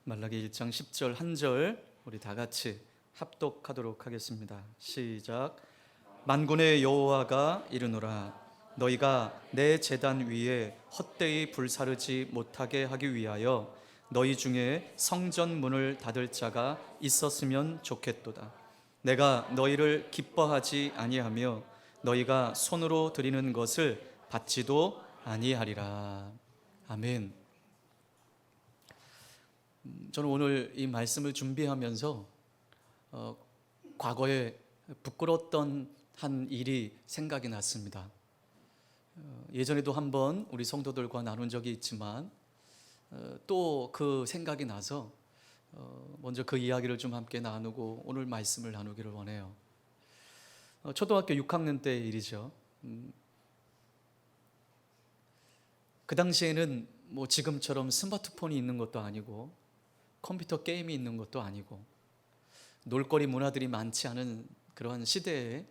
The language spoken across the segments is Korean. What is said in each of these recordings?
말라기 1장 10절 한 절 우리 다 같이 합독하도록 하겠습니다. 시작. 만군의 여호와가 이르노라, 너희가 내 제단 위에 헛되이 불사르지 못하게 하기 위하여 너희 중에 성전 문을 닫을 자가 있었으면 좋겠도다. 내가 너희를 기뻐하지 아니하며 너희가 손으로 드리는 것을 받지도 아니하리라. 아멘. 저는 오늘 이 말씀을 준비하면서 과거에 부끄러웠던 한 일이 생각이 났습니다. 예전에도 한번 우리 성도들과 나눈 적이 있지만 또 그 생각이 나서 먼저 그 이야기를 좀 함께 나누고 오늘 말씀을 나누기를 원해요. 초등학교 6학년 때의 일이죠. 그 당시에는 뭐 지금처럼 스마트폰이 있는 것도 아니고 컴퓨터 게임이 있는 것도 아니고 놀거리 문화들이 많지 않은 그러한 시대에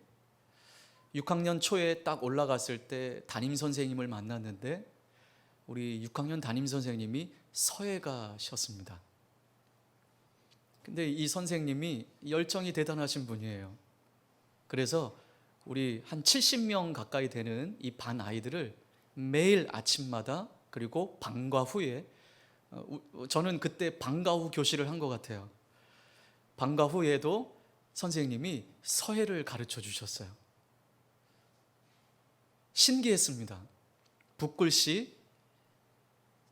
6학년 초에 딱 올라갔을 때 담임 선생님을 만났는데 우리 6학년 담임 선생님이 서예가셨습니다. 근데 이 선생님이 열정이 대단하신 분이에요. 그래서 우리 한 70명 가까이 되는 이 반 아이들을 매일 아침마다 그리고 방과 후에, 저는 그때 방과 후 교실을 한 것 같아요. 방과 후에도 선생님이 서예를 가르쳐 주셨어요. 신기했습니다. 붓글씨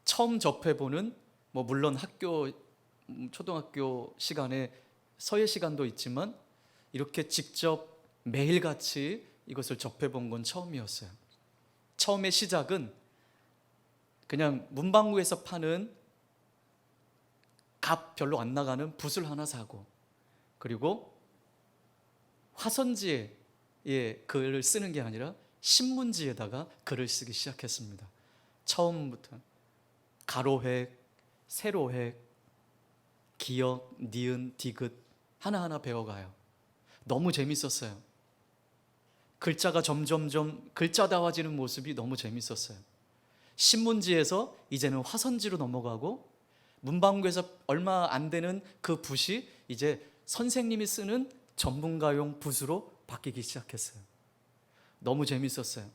처음 접해보는, 물론 초등학교 시간에 서예 시간도 있지만 이렇게 직접 매일같이 이것을 접해본 건 처음이었어요. 처음의 시작은 그냥 문방구에서 파는 값 별로 안 나가는 붓을 하나 사고, 그리고 화선지에 글을 쓰는 게 아니라 신문지에다가 글을 쓰기 시작했습니다. 처음부터 가로획, 세로획, 기역, 니은, 디귿 하나하나 배워가요. 너무 재밌었어요. 글자가 점점점 글자다워지는 모습이 너무 재밌었어요. 신문지에서 이제는 화선지로 넘어가고 문방구에서 얼마 안 되는 그 붓이 이제 선생님이 쓰는 전문가용 붓으로 바뀌기 시작했어요. 너무 재밌었어요.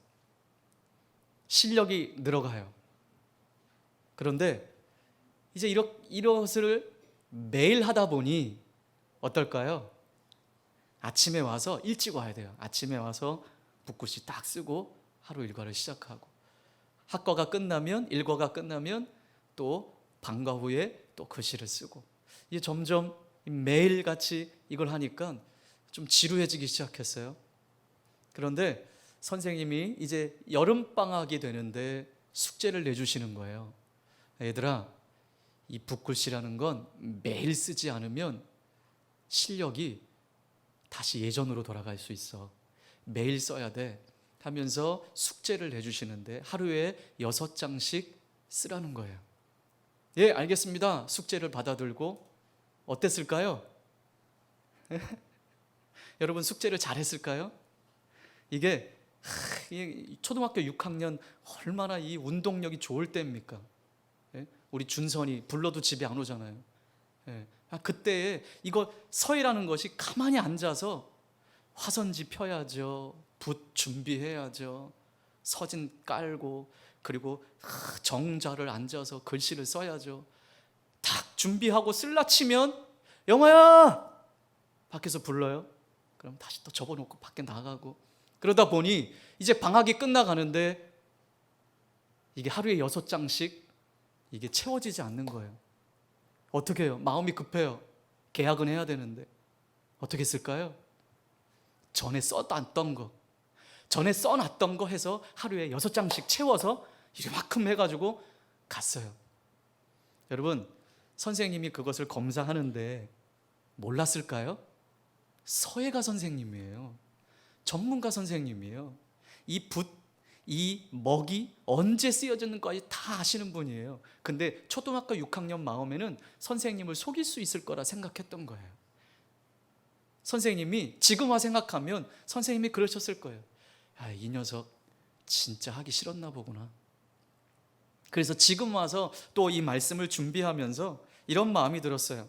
실력이 늘어가요. 그런데 이제 이것을 매일 하다 보니 어떨까요? 아침에 와서 일찍 와야 돼요. 아침에 와서 붓글씨 딱 쓰고 하루 일과를 시작하고, 학과가 끝나면, 일과가 끝나면 또 방과 후에 또 글씨를 쓰고, 이게 점점 매일같이 이걸 하니까 좀 지루해지기 시작했어요. 그런데 선생님이 이제 여름방학이 되는데 숙제를 내주시는 거예요. 얘들아, 이 붓글씨라는 건 매일 쓰지 않으면 실력이 다시 예전으로 돌아갈 수 있어. 매일 써야 돼 하면서 숙제를 내주시는데 하루에 6장씩 쓰라는 거예요. 예, 알겠습니다. 숙제를 받아들고 어땠을까요? 여러분, 숙제를 잘했을까요? 이게 초등학교 6학년 얼마나 이 운동력이 좋을 때입니까? 우리 준선이 불러도 집에 안 오잖아요. 그때에 이거 서예라는 것이 가만히 앉아서 화선지 펴야죠, 붓 준비해야죠, 서진 깔고, 그리고 정자를 앉아서 글씨를 써야죠. 딱 준비하고 쓸라 치면 영아야! 밖에서 불러요. 그럼 다시 또 접어놓고 밖에 나가고, 그러다 보니 이제 방학이 끝나가는데 이게 하루에 6장씩 이게 채워지지 않는 거예요. 어떻게 해요? 마음이 급해요. 계약은 해야 되는데 어떻게 쓸까요? 전에 써놨던 거 해서 하루에 6장씩 채워서 이만큼 해가지고 갔어요. 여러분, 선생님이 그것을 검사하는데 몰랐을까요? 서예가 선생님이에요. 전문가 선생님이에요. 이 붓, 이 먹이 언제 쓰여지는까지 다 아시는 분이에요. 근데 초등학교 6학년 마음에는 선생님을 속일 수 있을 거라 생각했던 거예요. 선생님이 지금 와 생각하면 선생님이 그러셨을 거예요. 이 녀석 진짜 하기 싫었나 보구나. 그래서 지금 와서 또 이 말씀을 준비하면서 이런 마음이 들었어요.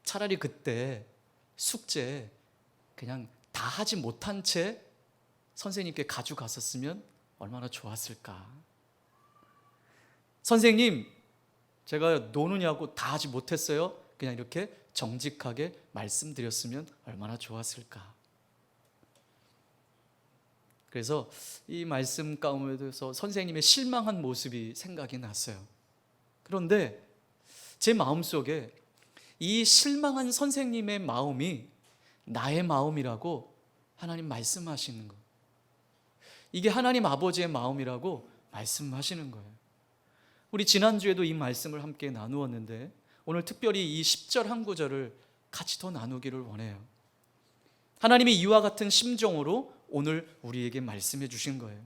차라리 그때 숙제 그냥 다 하지 못한 채 선생님께 가져갔었으면 얼마나 좋았을까. 선생님, 제가 노느냐고 다 하지 못했어요. 그냥 이렇게 정직하게 말씀드렸으면 얼마나 좋았을까. 그래서 이 말씀 가운데서 선생님의 실망한 모습이 생각이 났어요. 그런데 제 마음속에 이 실망한 선생님의 마음이 나의 마음이라고 하나님 말씀하시는 거예요. 이게 하나님 아버지의 마음이라고 말씀하시는 거예요. 우리 지난주에도 이 말씀을 함께 나누었는데 오늘 특별히 이 10절 한 구절을 같이 더 나누기를 원해요. 하나님이 이와 같은 심정으로 오늘 우리에게 말씀해 주신 거예요.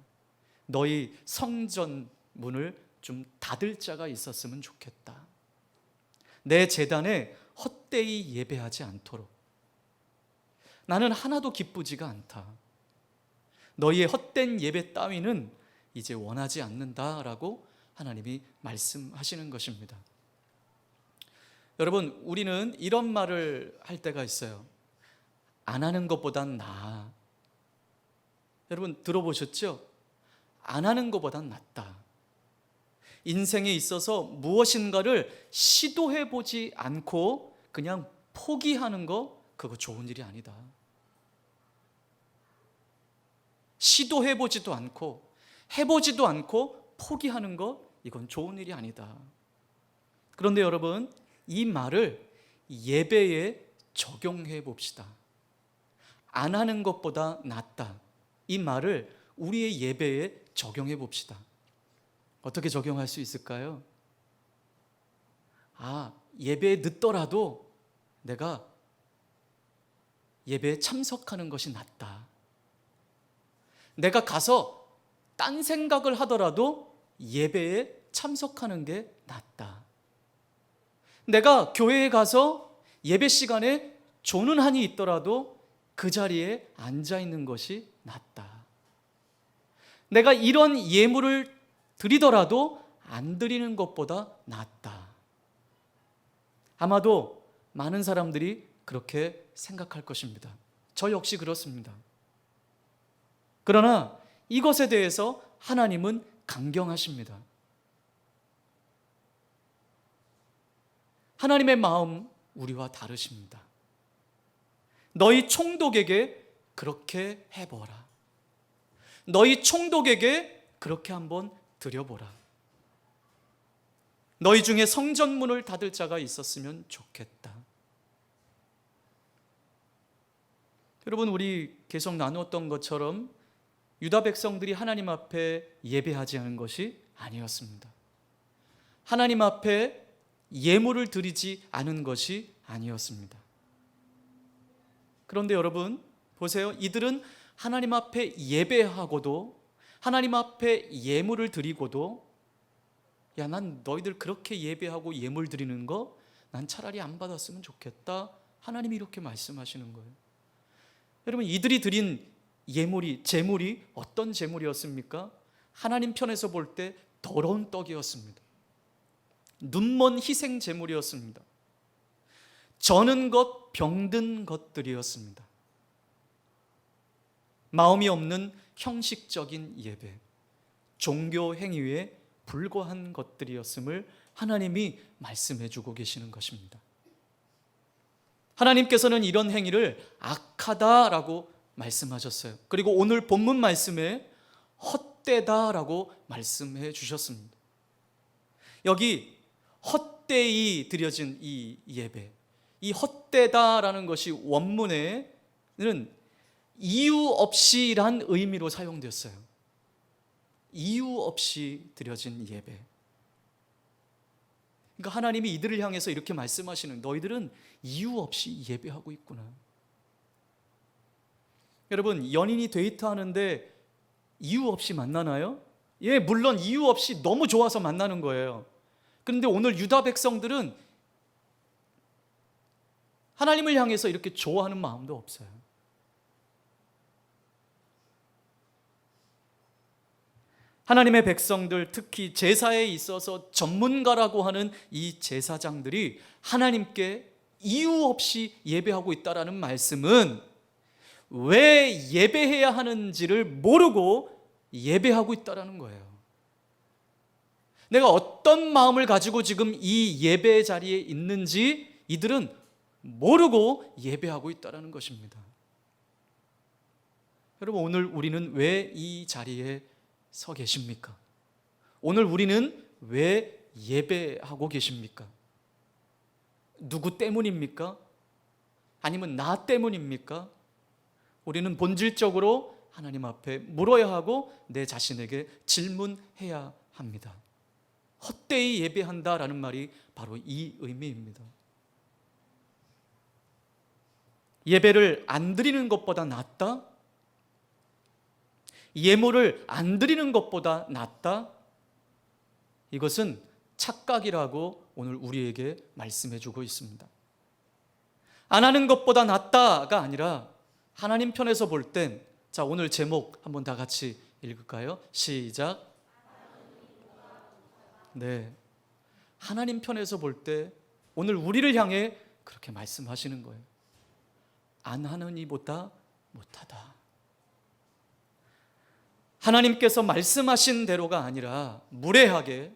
너희 성전 문을 좀 닫을 자가 있었으면 좋겠다. 내 제단에 헛되이 예배하지 않도록. 나는 하나도 기쁘지가 않다. 너희의 헛된 예배 따위는 이제 원하지 않는다라고 하나님이 말씀하시는 것입니다. 여러분, 우리는 이런 말을 할 때가 있어요. 안 하는 것보단 나아. 여러분 들어보셨죠? 안 하는 것보단 낫다. 인생에 있어서 무엇인가를 시도해보지 않고 그냥 포기하는 거, 그거 좋은 일이 아니다. 시도해보지도 않고 해보지도 않고 포기하는 거, 이건 좋은 일이 아니다. 그런데 여러분, 이 말을 예배에 적용해 봅시다. 안 하는 것보다 낫다. 이 말을 우리의 예배에 적용해 봅시다. 어떻게 적용할 수 있을까요? 예배에 늦더라도 내가 예배에 참석하는 것이 낫다. 내가 가서 딴 생각을 하더라도 예배에 참석하는 게 낫다. 내가 교회에 가서 예배 시간에 조는 한이 있더라도 그 자리에 앉아 있는 것이 낫다. 내가 이런 예물을 드리더라도 안 드리는 것보다 낫다. 아마도 많은 사람들이 그렇게 생각할 것입니다. 저 역시 그렇습니다. 그러나 이것에 대해서 하나님은 강경하십니다. 하나님의 마음 우리와 다르십니다. 너희 총독에게 그렇게 해보라. 너희 총독에게 그렇게 한번 드려보라. 너희 중에 성전문을 닫을 자가 있었으면 좋겠다. 여러분, 우리 계속 나누었던 것처럼 유다 백성들이 하나님 앞에 예배하지 않은 것이 아니었습니다. 하나님 앞에 예물을 드리지 않은 것이 아니었습니다. 그런데 여러분 보세요. 이들은 하나님 앞에 예배하고도, 하나님 앞에 예물을 드리고도, 난 너희들 그렇게 예배하고 예물 드리는 거 난 차라리 안 받았으면 좋겠다. 하나님이 이렇게 말씀하시는 거예요. 여러분, 이들이 드린 제물이 어떤 제물이었습니까? 하나님 편에서 볼 때 더러운 떡이었습니다. 눈먼 희생 제물이었습니다. 저는 것, 병든 것들이었습니다. 마음이 없는 형식적인 예배, 종교 행위에 불과한 것들이었음을 하나님이 말씀해 주고 계시는 것입니다. 하나님께서는 이런 행위를 악하다라고 말씀하셨어요. 그리고 오늘 본문 말씀에 헛되다라고 말씀해 주셨습니다. 여기 헛되이 드려진 이 예배, 이 헛되다라는 것이 원문에는 이유 없이란 의미로 사용되었어요. 이유 없이 드려진 예배. 그러니까 하나님이 이들을 향해서 이렇게 말씀하시는, 너희들은 이유 없이 예배하고 있구나. 여러분, 연인이 데이트하는데 이유 없이 만나나요? 예, 물론 이유 없이 너무 좋아서 만나는 거예요. 그런데 오늘 유다 백성들은 하나님을 향해서 이렇게 좋아하는 마음도 없어요. 하나님의 백성들, 특히 제사에 있어서 전문가라고 하는 이 제사장들이 하나님께 이유 없이 예배하고 있다라는 말씀은 왜 예배해야 하는지를 모르고 예배하고 있다라는 거예요. 내가 어떤 마음을 가지고 지금 이 예배 자리에 있는지 이들은 모르고 예배하고 있다라는 것입니다. 여러분, 오늘 우리는 왜 이 자리에 서 계십니까? 오늘 우리는 왜 예배하고 계십니까? 누구 때문입니까? 아니면 나 때문입니까? 우리는 본질적으로 하나님 앞에 물어야 하고 내 자신에게 질문해야 합니다. 헛되이 예배한다라는 말이 바로 이 의미입니다. 예배를 안 드리는 것보다 낫다? 예물을 안 드리는 것보다 낫다? 이것은 착각이라고 오늘 우리에게 말씀해 주고 있습니다. 안 하는 것보다 낫다가 아니라 하나님 편에서 볼 땐, 자, 오늘 제목 한번 다 같이 읽을까요? 시작. 네, 하나님 편에서 볼 때 오늘 우리를 향해 그렇게 말씀하시는 거예요. 안 하는 이보다 못하다. 하나님께서 말씀하신 대로가 아니라 무례하게,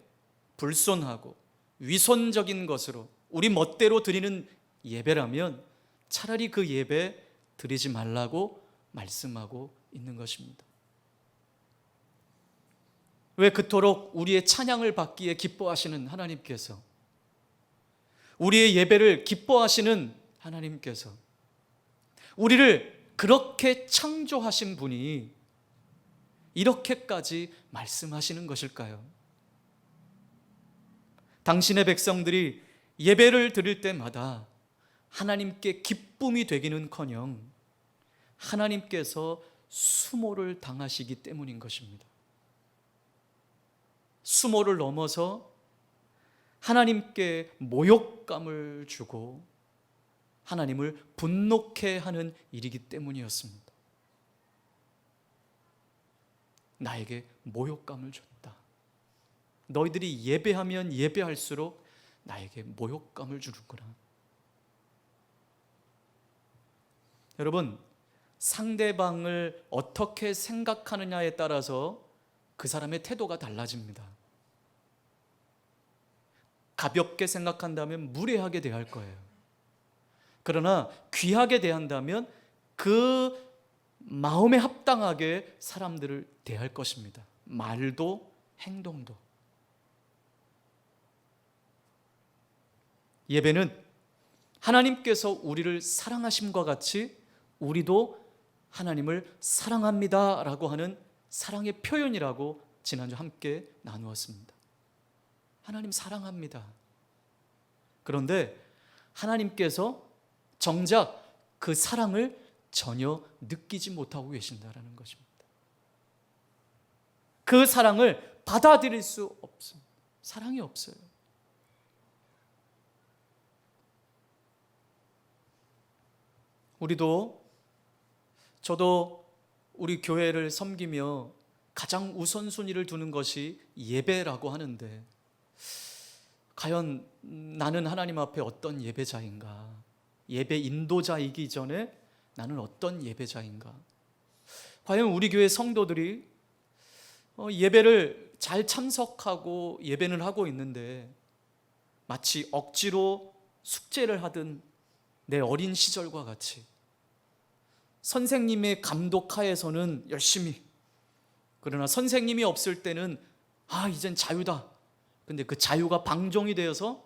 불손하고 위선적인 것으로 우리 멋대로 드리는 예배라면 차라리 그 예배 드리지 말라고 말씀하고 있는 것입니다. 왜 그토록 우리의 찬양을 받기에 기뻐하시는 하나님께서, 우리의 예배를 기뻐하시는 하나님께서, 우리를 그렇게 창조하신 분이 이렇게까지 말씀하시는 것일까요? 당신의 백성들이 예배를 드릴 때마다 하나님께 기쁨이 되기는커녕 하나님께서 수모를 당하시기 때문인 것입니다. 수모를 넘어서 하나님께 모욕감을 주고 하나님을 분노케 하는 일이기 때문이었습니다. 나에게 모욕감을 줬다. 너희들이 예배하면 예배할수록 나에게 모욕감을 주는구나. 여러분, 상대방을 어떻게 생각하느냐에 따라서 그 사람의 태도가 달라집니다. 가볍게 생각한다면 무례하게 대할 거예요. 그러나 귀하게 대한다면 그 마음에 합당하게 사람들을 대할 것입니다. 말도 행동도. 예배는 하나님께서 우리를 사랑하심과 같이 우리도 하나님을 사랑합니다 라고 하는 사랑의 표현이라고 지난주 함께 나누었습니다. 하나님 사랑합니다. 그런데 하나님께서 정작 그 사랑을 전혀 느끼지 못하고 계신다는 것입니다. 그 사랑을 받아들일 수 없습니다. 사랑이 없어요. 저도 우리 교회를 섬기며 가장 우선순위를 두는 것이 예배라고 하는데, 과연 나는 하나님 앞에 어떤 예배자인가? 예배 인도자이기 전에 나는 어떤 예배자인가? 과연 우리 교회 성도들이 예배를 잘 참석하고 예배는 하고 있는데 마치 억지로 숙제를 하던 내 어린 시절과 같이 선생님의 감독하에서는 열심히, 그러나 선생님이 없을 때는 이젠 자유다. 근데 그 자유가 방종이 되어서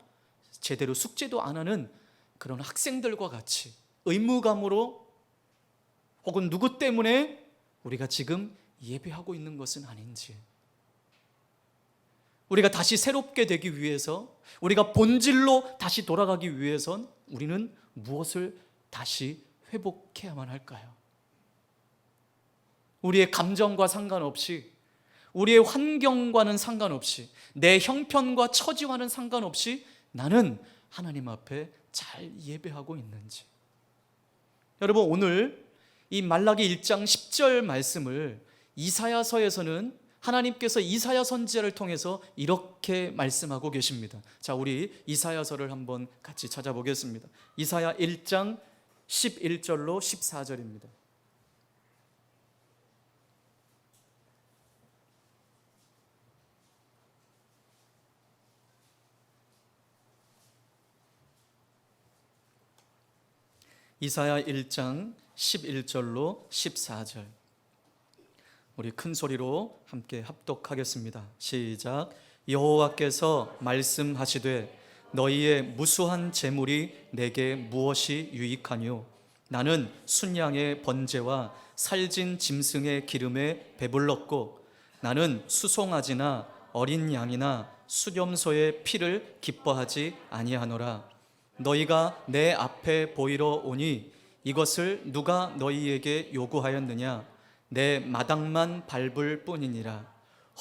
제대로 숙제도 안 하는 그런 학생들과 같이 의무감으로, 혹은 누구 때문에 우리가 지금 예배하고 있는 것은 아닌지, 우리가 다시 새롭게 되기 위해서, 우리가 본질로 다시 돌아가기 위해선 우리는 무엇을 다시 회복해야만 할까요? 우리의 감정과 상관없이, 우리의 환경과는 상관없이, 내 형편과 처지와는 상관없이 나는 하나님 앞에 잘 예배하고 있는지. 여러분, 오늘 이 말라기 1장 10절 말씀을 이사야서에서는 하나님께서 이사야 선지자를 통해서 이렇게 말씀하고 계십니다. 자, 우리 이사야서를 한번 같이 찾아보겠습니다. 이사야 1장 11절로 14절입니다. 이사야 1장 11절로 14절, 우리 큰 소리로 함께 합독하겠습니다. 시작. 여호와께서 말씀하시되 너희의 무수한 재물이 내게 무엇이 유익하뇨? 나는 순양의 번제와 살진 짐승의 기름에 배불렀고 나는 수송아지나 어린 양이나 수렴소의 피를 기뻐하지 아니하노라. 너희가 내 앞에 보이러 오니 이것을 누가 너희에게 요구하였느냐? 내 마당만 밟을 뿐이니라.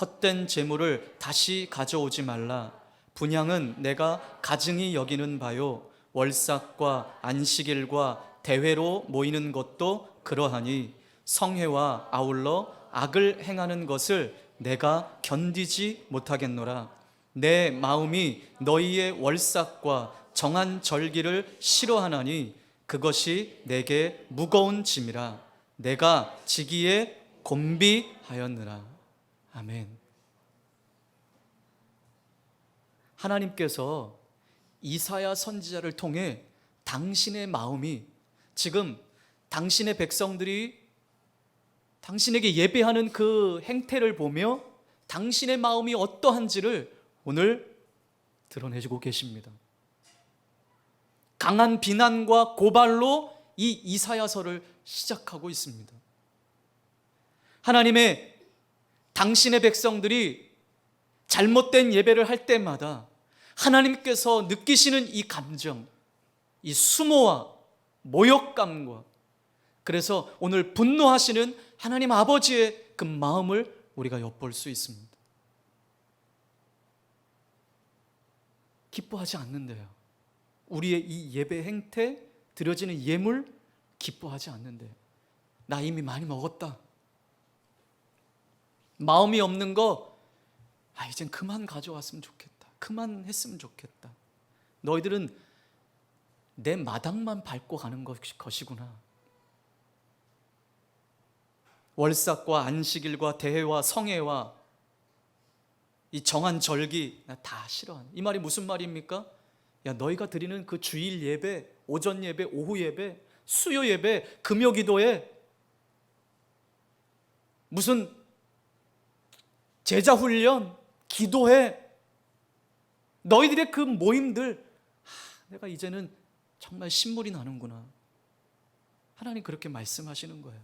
헛된 재물을 다시 가져오지 말라. 분향은 내가 가증히 여기는 바요, 월삭과 안식일과 대회로 모이는 것도 그러하니 성회와 아울러 악을 행하는 것을 내가 견디지 못하겠노라. 내 마음이 너희의 월삭과 정한 절기를 싫어하나니 그것이 내게 무거운 짐이라. 내가 지기에 곤비하였느라. 아멘. 하나님께서 이사야 선지자를 통해 당신의 마음이, 지금 당신의 백성들이 당신에게 예배하는 그 행태를 보며 당신의 마음이 어떠한지를 오늘 드러내주고 계십니다. 강한 비난과 고발로 이 이사야서를 시작하고 있습니다. 하나님의 당신의 백성들이 잘못된 예배를 할 때마다 하나님께서 느끼시는 이 감정, 이 수모와 모욕감과, 그래서 오늘 분노하시는 하나님 아버지의 그 마음을 우리가 엿볼 수 있습니다. 기뻐하지 않는데요. 우리의 이 예배 행태, 드려지는 예물 기뻐하지 않는데, 나 이미 많이 먹었다, 마음이 없는 거 이젠 그만 가져왔으면 좋겠다, 그만 했으면 좋겠다, 너희들은 내 마당만 밟고 가는 것이구나. 월삭과 안식일과 대회와 성회와 이 정한 절기 나 다 싫어하는, 이 말이 무슨 말입니까? 야, 너희가 드리는 그 주일 예배, 오전 예배, 오후 예배, 수요 예배, 금요 기도회, 무슨 제자 훈련, 기도회, 너희들의 그 모임들, 내가 이제는 정말 신물이 나는구나. 하나님 그렇게 말씀하시는 거예요.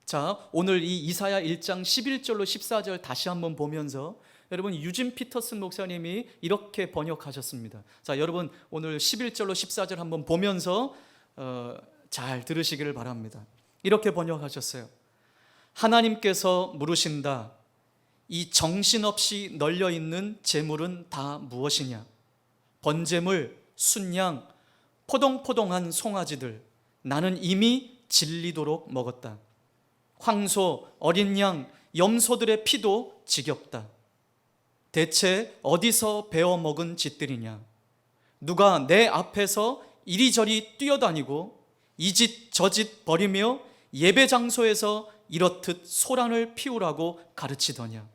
자, 오늘 이 이사야 1장 11절로 14절 다시 한번 보면서, 여러분, 유진 피터슨 목사님이 이렇게 번역하셨습니다. 자, 여러분 오늘 11절로 14절 한번 보면서 잘 들으시기를 바랍니다. 이렇게 번역하셨어요. 하나님께서 물으신다. 이 정신없이 널려있는 재물은 다 무엇이냐? 번제물, 순양, 포동포동한 송아지들, 나는 이미 질리도록 먹었다. 황소, 어린 양, 염소들의 피도 지겹다. 대체 어디서 베어 먹은 짓들이냐? 누가 내 앞에서 이리저리 뛰어다니고 이 짓 저 짓 버리며 예배 장소에서 이렇듯 소란을 피우라고 가르치더냐?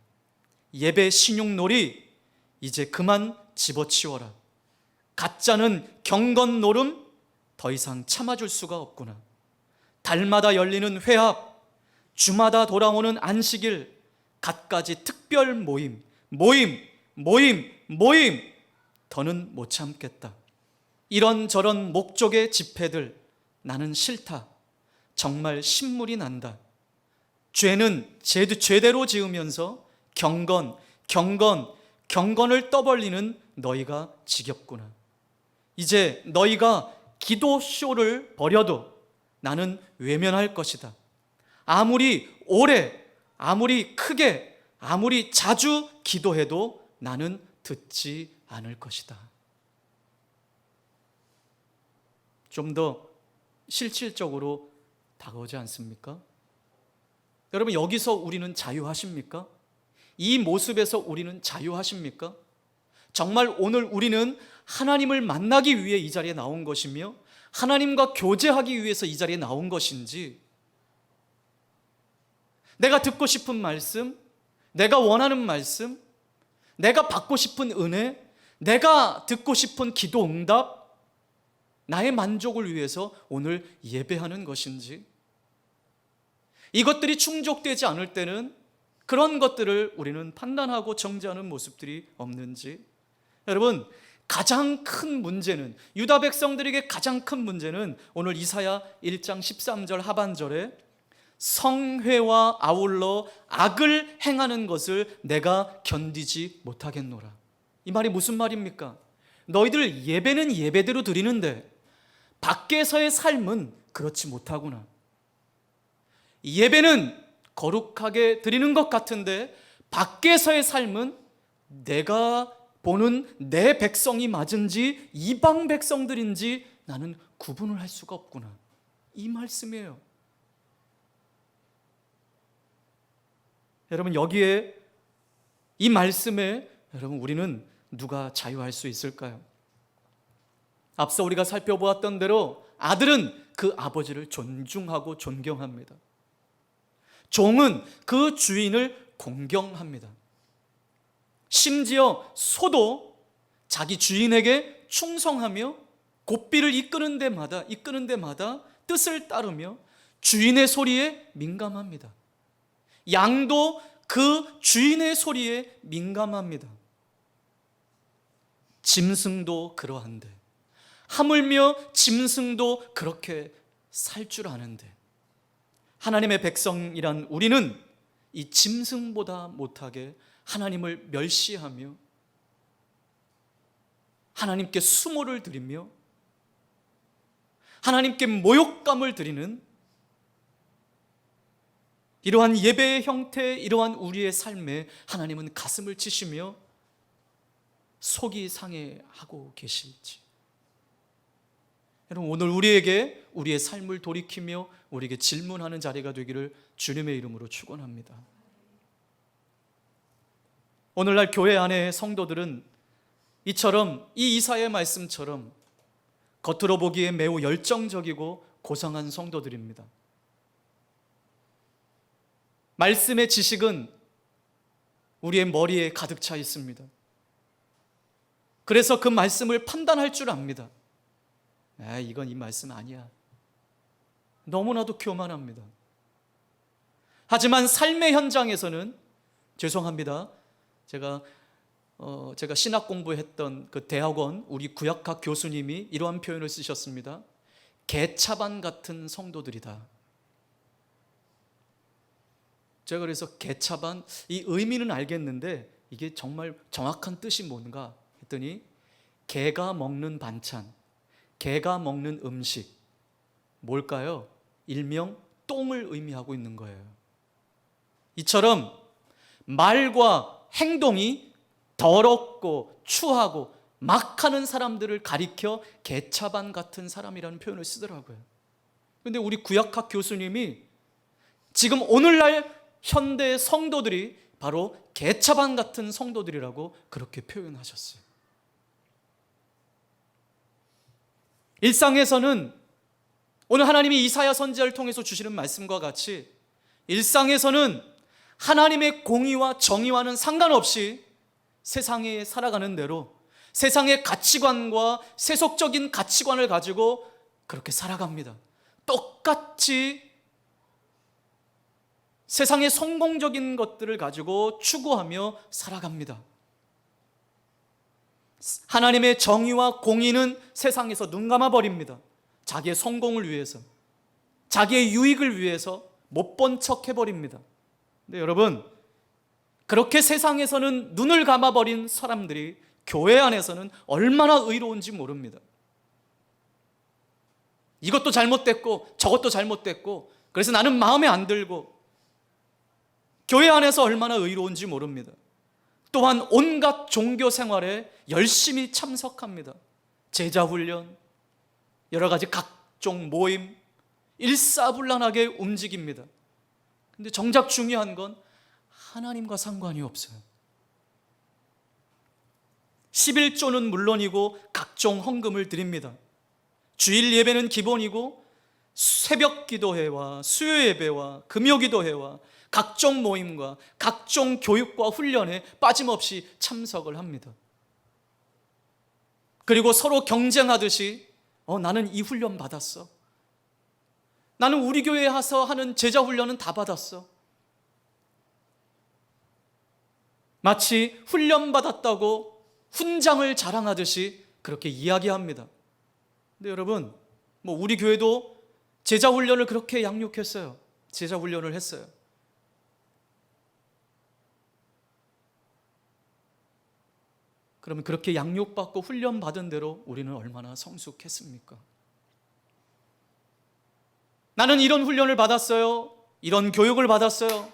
예배 신용놀이 이제 그만 집어치워라. 가짜는 경건 노름 더 이상 참아줄 수가 없구나. 달마다 열리는 회합, 주마다 돌아오는 안식일, 갖가지 특별 모임, 더는 못 참겠다. 이런저런 목적의 집회들 나는 싫다. 정말 신물이 난다. 죄는 죄대로 지으면서 경건을 떠벌리는 너희가 지겹구나. 이제 너희가 기도쇼를 벌여도 나는 외면할 것이다. 아무리 오래, 아무리 크게, 아무리 자주 기도해도 나는 듣지 않을 것이다. 좀 더 실질적으로 다가오지 않습니까? 여러분, 여기서 우리는 자유하십니까? 이 모습에서 우리는 자유하십니까? 정말 오늘 우리는 하나님을 만나기 위해 이 자리에 나온 것이며 하나님과 교제하기 위해서 이 자리에 나온 것인지, 내가 듣고 싶은 말씀, 내가 원하는 말씀, 내가 받고 싶은 은혜, 내가 듣고 싶은 기도 응답, 나의 만족을 위해서 오늘 예배하는 것인지, 이것들이 충족되지 않을 때는 그런 것들을 우리는 판단하고 정죄하는 모습들이 없는지. 여러분, 가장 큰 문제는, 유다 백성들에게 가장 큰 문제는 오늘 이사야 1장 13절 하반절에 성회와 아울러 악을 행하는 것을 내가 견디지 못하겠노라. 이 말이 무슨 말입니까? 너희들 예배는 예배대로 드리는데 밖에서의 삶은 그렇지 못하구나. 예배는 거룩하게 드리는 것 같은데 밖에서의 삶은 내가 보는 내 백성이 맞은지 이방 백성들인지 나는 구분을 할 수가 없구나. 이 말씀이에요. 여러분, 여기에 이 말씀에 여러분 우리는 누가 자유할 수 있을까요? 앞서 우리가 살펴보았던 대로 아들은 그 아버지를 존중하고 존경합니다. 종은 그 주인을 공경합니다. 심지어 소도 자기 주인에게 충성하며 고삐를 이끄는 데마다 뜻을 따르며 주인의 소리에 민감합니다. 양도 그 주인의 소리에 민감합니다. 짐승도 그러한데, 하물며 짐승도 그렇게 살 줄 아는데, 하나님의 백성이란 우리는 이 짐승보다 못하게 하나님을 멸시하며 하나님께 수모를 드리며 하나님께 모욕감을 드리는 이러한 예배의 형태, 이러한 우리의 삶에 하나님은 가슴을 치시며 속이 상해하고 계실지. 여러분, 오늘 우리에게 우리의 삶을 돌이키며 우리에게 질문하는 자리가 되기를 주님의 이름으로 축원합니다. 오늘날 교회 안의 성도들은 이처럼, 이 이사야의 말씀처럼 겉으로 보기에 매우 열정적이고 고상한 성도들입니다. 말씀의 지식은 우리의 머리에 가득 차 있습니다. 그래서 그 말씀을 판단할 줄 압니다. 이건 이 말씀 아니야. 너무나도 교만합니다. 하지만 삶의 현장에서는, 죄송합니다, 제가 신학 공부했던 그 대학원 우리 구약학 교수님이 이러한 표현을 쓰셨습니다. 개차반 같은 성도들이다. 제가 그래서 개차반, 이 의미는 알겠는데 이게 정말 정확한 뜻이 뭔가 했더니, 개가 먹는 반찬, 개가 먹는 음식, 뭘까요? 일명 똥을 의미하고 있는 거예요. 이처럼 말과 행동이 더럽고 추하고 막하는 사람들을 가리켜 개차반 같은 사람이라는 표현을 쓰더라고요. 그런데 우리 구약학 교수님이 지금 오늘날 현대 성도들이 바로 개차반 같은 성도들이라고 그렇게 표현하셨어요. 일상에서는 오늘 하나님이 이사야 선지자를 통해서 주시는 말씀과 같이 일상에서는 하나님의 공의와 정의와는 상관없이 세상에 살아가는 대로 세상의 가치관과 세속적인 가치관을 가지고 그렇게 살아갑니다. 똑같이 세상의 성공적인 것들을 가지고 추구하며 살아갑니다. 하나님의 정의와 공의는 세상에서 눈 감아버립니다. 자기의 성공을 위해서, 자기의 유익을 위해서 못 본 척 해버립니다. 근데 여러분, 그렇게 세상에서는 눈을 감아버린 사람들이 교회 안에서는 얼마나 의로운지 모릅니다. 이것도 잘못됐고 저것도 잘못됐고 그래서 나는 마음에 안 들고, 교회 안에서 얼마나 의로운지 모릅니다. 또한 온갖 종교 생활에 열심히 참석합니다. 제자훈련, 여러 가지 각종 모임, 일사불란하게 움직입니다. 근데 정작 중요한 건 하나님과 상관이 없어요. 11조는 물론이고 각종 헌금을 드립니다. 주일 예배는 기본이고 새벽 기도회와 수요 예배와 금요 기도회와 각종 모임과 각종 교육과 훈련에 빠짐없이 참석을 합니다. 그리고 서로 경쟁하듯이 나는 이 훈련 받았어. 나는 우리 교회에 와서 하는 제자 훈련은 다 받았어. 마치 훈련 받았다고 훈장을 자랑하듯이 그렇게 이야기합니다. 근데 여러분, 우리 교회도 제자 훈련을 그렇게 양육했어요. 제자 훈련을 했어요. 그러면 그렇게 양육받고 훈련받은 대로 우리는 얼마나 성숙했습니까? 나는 이런 훈련을 받았어요. 이런 교육을 받았어요.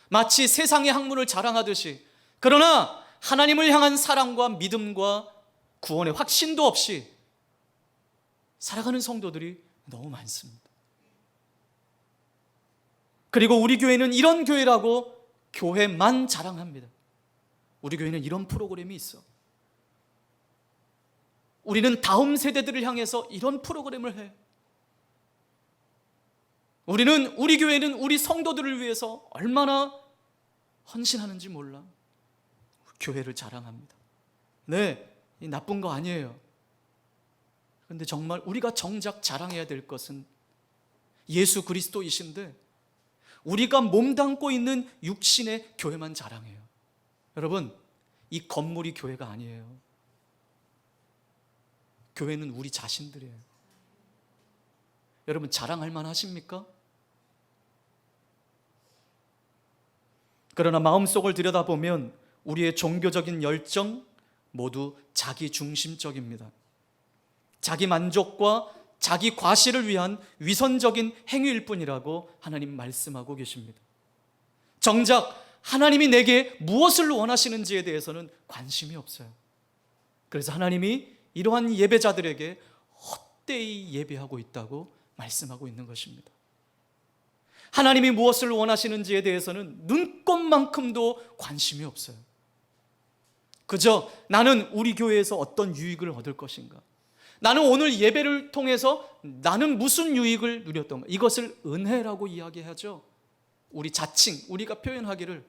마치 세상의 학문을 자랑하듯이. 그러나 하나님을 향한 사랑과 믿음과 구원의 확신도 없이 살아가는 성도들이 너무 많습니다. 그리고 우리 교회는 이런 교회라고 교회만 자랑합니다. 우리 교회는 이런 프로그램이 있어. 우리는 다음 세대들을 향해서 이런 프로그램을 해. 우리 교회는 우리 성도들을 위해서 얼마나 헌신하는지 몰라. 교회를 자랑합니다. 네, 나쁜 거 아니에요. 그런데 정말 우리가 정작 자랑해야 될 것은 예수 그리스도이신데 우리가 몸담고 있는 육신의 교회만 자랑해요. 여러분, 이 건물이 교회가 아니에요. 교회는 우리 자신들이에요. 여러분, 자랑할 만하십니까? 그러나 마음속을 들여다보면 우리의 종교적인 열정 모두 자기중심적입니다. 자기 만족과 자기 과시를 위한 위선적인 행위일 뿐이라고 하나님 말씀하고 계십니다. 정작 하나님이 내게 무엇을 원하시는지에 대해서는 관심이 없어요. 그래서 하나님이 이러한 예배자들에게 헛되이 예배하고 있다고 말씀하고 있는 것입니다. 하나님이 무엇을 원하시는지에 대해서는 눈꼽만큼도 관심이 없어요. 그저 나는 우리 교회에서 어떤 유익을 얻을 것인가, 나는 오늘 예배를 통해서 나는 무슨 유익을 누렸던가, 이것을 은혜라고 이야기하죠. 우리 자칭, 우리가 표현하기를.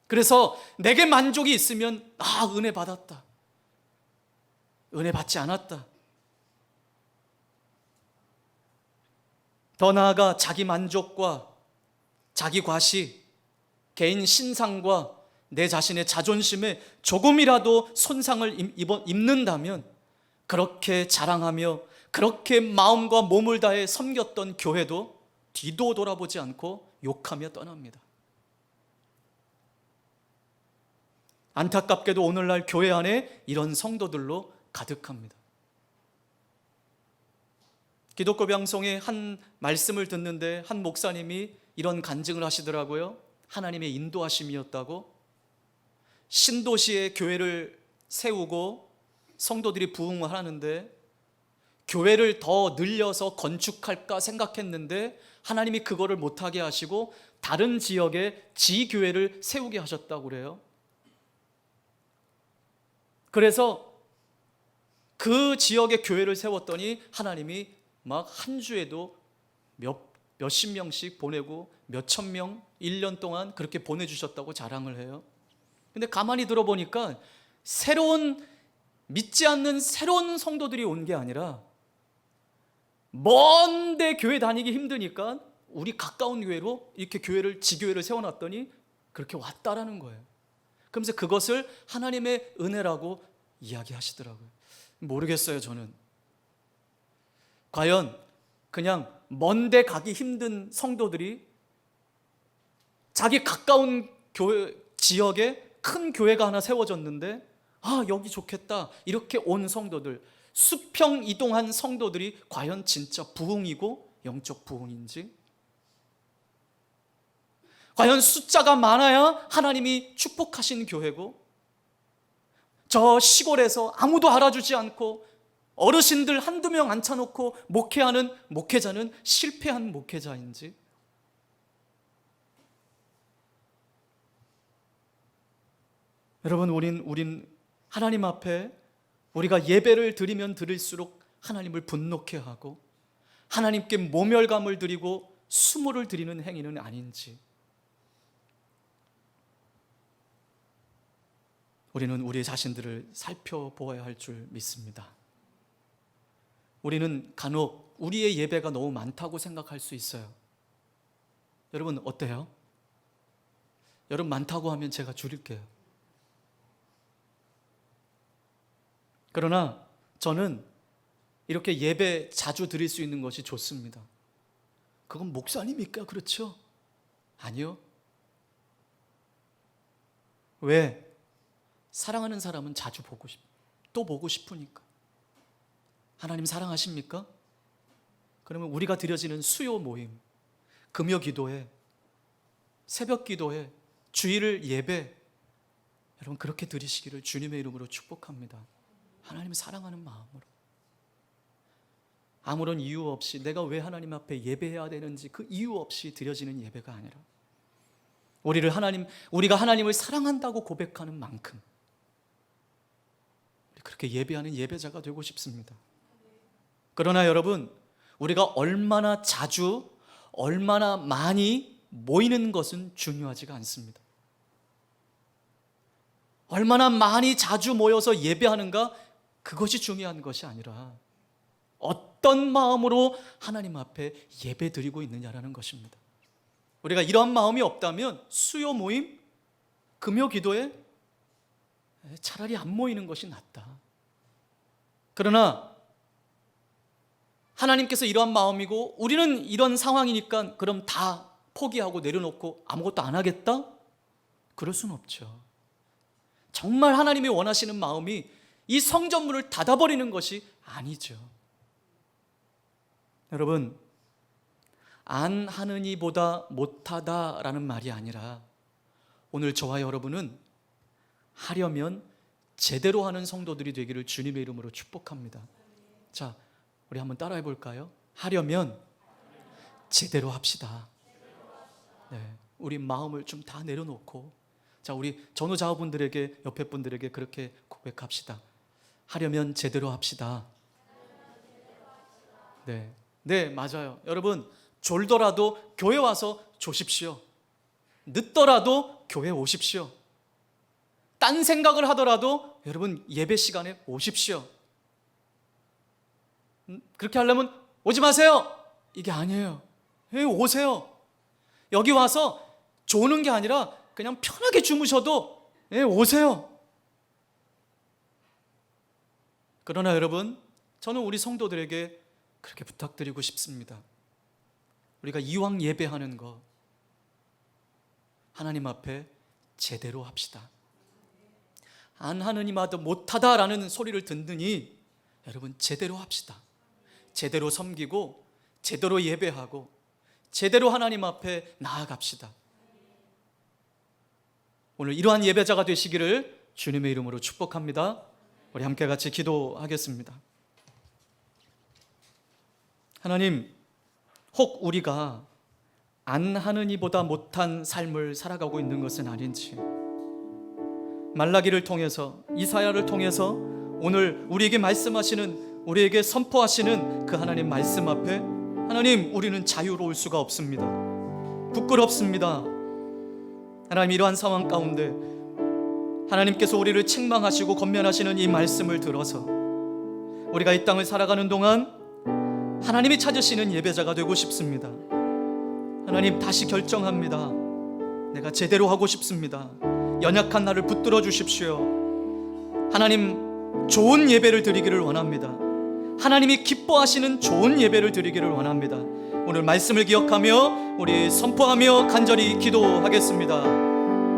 그래서 내게 만족이 있으면 은혜 받았다, 은혜 받지 않았다. 더 나아가 자기 만족과 자기 과시, 개인 신상과 내 자신의 자존심에 조금이라도 손상을 입는다면 그렇게 자랑하며 그렇게 마음과 몸을 다해 섬겼던 교회도 뒤도 돌아보지 않고 욕하며 떠납니다. 안타깝게도 오늘날 교회 안에 이런 성도들로 가득합니다. 기독교 방송의 한 말씀을 듣는데 한 목사님이 이런 간증을 하시더라고요. 하나님의 인도하심이었다고. 신도시에 교회를 세우고 성도들이 부흥을 하는데 교회를 더 늘려서 건축할까 생각했는데 하나님이 그거를 못하게 하시고 다른 지역에 지교회를 세우게 하셨다고 그래요. 그래서 그 지역에 교회를 세웠더니 하나님이 막 한 주에도 몇십 명씩 보내고 몇천 명 1년 동안 그렇게 보내주셨다고 자랑을 해요. 근데 가만히 들어보니까 믿지 않는 새로운 성도들이 온 게 아니라 먼데 교회 다니기 힘드니까 우리 가까운 교회로 이렇게 지교회를 세워놨더니 그렇게 왔다라는 거예요. 그러면서 그것을 하나님의 은혜라고 이야기하시더라고요. 모르겠어요, 저는. 과연 그냥 먼데 가기 힘든 성도들이 자기 가까운 지역에 큰 교회가 하나 세워졌는데 여기 좋겠다 이렇게 온 성도들, 수평 이동한 성도들이 과연 진짜 부흥이고 영적 부흥인지, 과연 숫자가 많아야 하나님이 축복하신 교회고, 저 시골에서 아무도 알아주지 않고 어르신들 한두 명 앉혀놓고 목회하는 목회자는 실패한 목회자인지, 여러분, 우린 하나님 앞에 우리가 예배를 드리면 드릴수록 하나님을 분노케 하고 하나님께 모멸감을 드리고 수모를 드리는 행위는 아닌지, 우리는 우리 자신들을 살펴보아야 할 줄 믿습니다. 우리는 간혹 우리의 예배가 너무 많다고 생각할 수 있어요. 여러분 어때요? 여러분 많다고 하면 제가 줄일게요. 그러나 저는 이렇게 예배 자주 드릴 수 있는 것이 좋습니다. 그건 목사님이니까 그렇죠? 아니요. 왜? 사랑하는 사람은 자주 또 보고 싶으니까. 하나님 사랑하십니까? 그러면 우리가 드려지는 수요 모임, 금요 기도회, 새벽 기도회, 주일 예배, 여러분 그렇게 드리시기를 주님의 이름으로 축복합니다. 하나님 사랑하는 마음으로, 아무런 이유 없이 내가 왜 하나님 앞에 예배해야 되는지 그 이유 없이 드려지는 예배가 아니라 우리가 하나님을 사랑한다고 고백하는 만큼 그렇게 예배하는 예배자가 되고 싶습니다. 그러나 여러분, 우리가 얼마나 자주, 얼마나 많이 모이는 것은 중요하지가 않습니다. 얼마나 많이 자주 모여서 예배하는가, 그것이 중요한 것이 아니라 어떤 마음으로 하나님 앞에 예배 드리고 있느냐라는 것입니다. 우리가 이러한 마음이 없다면 수요 모임, 금요 기도에 차라리 안 모이는 것이 낫다. 그러나 하나님께서 이러한 마음이고 우리는 이런 상황이니까 그럼 다 포기하고 내려놓고 아무것도 안 하겠다? 그럴 수는 없죠. 정말 하나님이 원하시는 마음이 이 성전문을 닫아버리는 것이 아니죠. 여러분, 안 하느니보다 못하다라는 말이 아니라 오늘 저와 여러분은 하려면 제대로 하는 성도들이 되기를 주님의 이름으로 축복합니다. 자, 우리 한번 따라해 볼까요? 하려면 제대로 합시다. 네, 우리 마음을 좀 다 내려놓고, 자, 우리 전후좌우분들에게, 옆에 분들에게 그렇게 고백합시다. 하려면 제대로 합시다. 네, 맞아요. 여러분, 졸더라도 교회 와서 조십시오. 늦더라도 교회 오십시오. 딴 생각을 하더라도 여러분 예배 시간에 오십시오. 그렇게 하려면 오지 마세요, 이게 아니에요. 오세요. 여기 와서 조는 게 아니라 그냥 편하게 주무셔도 오세요. 그러나 여러분, 저는 우리 성도들에게 그렇게 부탁드리고 싶습니다. 우리가 이왕 예배하는 거 하나님 앞에 제대로 합시다. 안 하느니마다 못하다라는 소리를 듣느니 여러분 제대로 합시다. 제대로 섬기고 제대로 예배하고 제대로 하나님 앞에 나아갑시다. 오늘 이러한 예배자가 되시기를 주님의 이름으로 축복합니다. 우리 함께 같이 기도하겠습니다. 하나님, 혹 우리가 안 하느니보다 못한 삶을 살아가고 있는 것은 아닌지, 말라기를 통해서, 이사야를 통해서 오늘 우리에게 말씀하시는, 우리에게 선포하시는 그 하나님 말씀 앞에 하나님, 우리는 자유로울 수가 없습니다. 부끄럽습니다. 하나님, 이러한 상황 가운데 하나님께서 우리를 책망하시고 권면하시는 이 말씀을 들어서 우리가 이 땅을 살아가는 동안 하나님이 찾으시는 예배자가 되고 싶습니다. 하나님, 다시 결정합니다. 내가 제대로 하고 싶습니다. 연약한 나를 붙들어 주십시오. 하나님, 좋은 예배를 드리기를 원합니다. 하나님이 기뻐하시는 좋은 예배를 드리기를 원합니다. 오늘 말씀을 기억하며 우리 선포하며 간절히 기도하겠습니다.